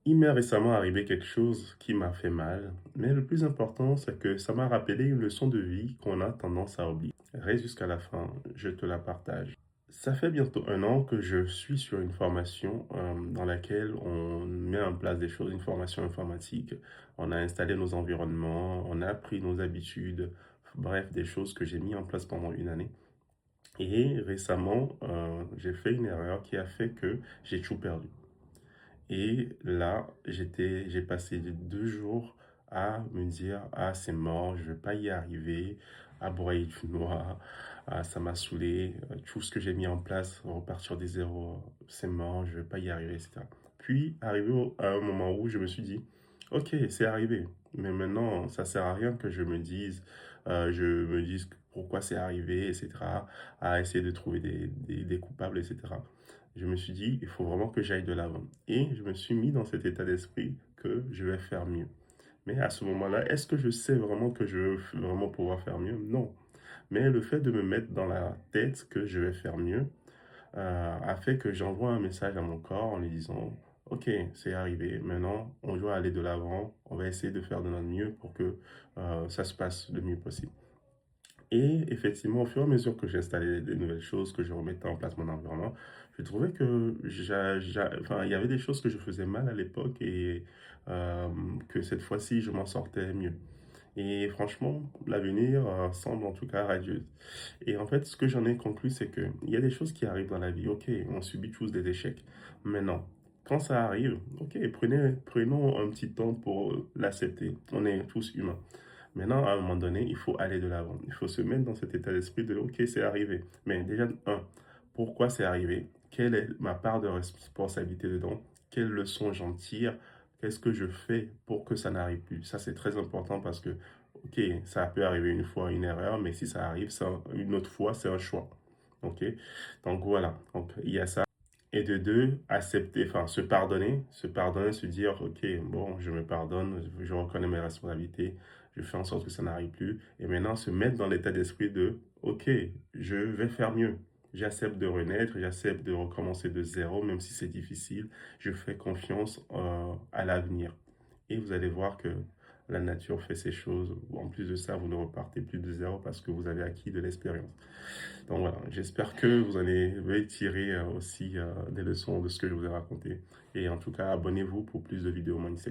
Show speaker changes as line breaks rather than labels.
Il m'est récemment arrivé quelque chose qui m'a fait mal, mais le plus important, c'est que ça m'a rappelé une leçon de vie qu'on a tendance à oublier. Reste jusqu'à la fin, je te la partage. Ça fait bientôt un an que je suis sur une formation dans laquelle on met en place des choses, une formation informatique. On a installé nos environnements, on a appris nos habitudes, bref, des choses que j'ai mis en place pendant une année. Et récemment, j'ai fait une erreur qui a fait que j'ai tout perdu. Et là, j'ai passé 2 jours à me dire, ah, c'est mort, je vais pas y arriver, à broyer du noir, ah, ça m'a saoulé, tout ce que j'ai mis en place, repartir des zéros, c'est mort, je vais pas y arriver, etc. Puis, à un moment où je me suis dit, ok, c'est arrivé, mais maintenant, ça sert à rien que je me dise pourquoi c'est arrivé, etc., à essayer de trouver des coupables, etc. Je me suis dit, il faut vraiment que j'aille de l'avant. Et je me suis mis dans cet état d'esprit que je vais faire mieux. Mais à ce moment-là, est-ce que je sais vraiment que je veux vraiment pouvoir faire mieux? Non. Mais le fait de me mettre dans la tête que je vais faire mieux a fait que j'envoie un message à mon corps en lui disant, OK, c'est arrivé, maintenant on doit aller de l'avant, on va essayer de faire de notre mieux pour que ça se passe le mieux possible. Et effectivement, au fur et à mesure que j'installais des nouvelles choses, que je remettais en place mon environnement, je trouvais que enfin, il y avait des choses que je faisais mal à l'époque et que cette fois-ci, je m'en sortais mieux. Et franchement, l'avenir semble en tout cas radieux. Et en fait, ce que j'en ai conclu, c'est que il y a des choses qui arrivent dans la vie. Ok, on subit tous des échecs. Maintenant, quand ça arrive, ok, prenons un petit temps pour l'accepter. On est tous humains. Maintenant, à un moment donné, il faut aller de l'avant. Il faut se mettre dans cet état d'esprit de ok, c'est arrivé. Mais déjà, pourquoi c'est arrivé? Quelle est ma part de responsabilité dedans? Quelle leçon j'en tire? Qu'est-ce que je fais pour que ça n'arrive plus? Ça, c'est très important parce que ok, ça peut arriver une fois, une erreur, mais si ça arrive une autre fois, c'est un choix. Ok, donc voilà. Donc il y a ça. Et de deux, accepter, enfin se pardonner, se dire, ok, bon, je me pardonne, je reconnais mes responsabilités, je fais en sorte que ça n'arrive plus. Et maintenant, se mettre dans l'état d'esprit de, ok, je vais faire mieux. J'accepte de renaître, j'accepte de recommencer de zéro, même si c'est difficile. Je fais confiance à l'avenir. Et vous allez voir que la nature fait ces choses. En plus de ça, vous ne repartez plus de zéro parce que vous avez acquis de l'expérience. Donc voilà, j'espère que vous en avez tiré aussi des leçons de ce que je vous ai raconté. Et en tout cas, abonnez-vous pour plus de vidéos mindset.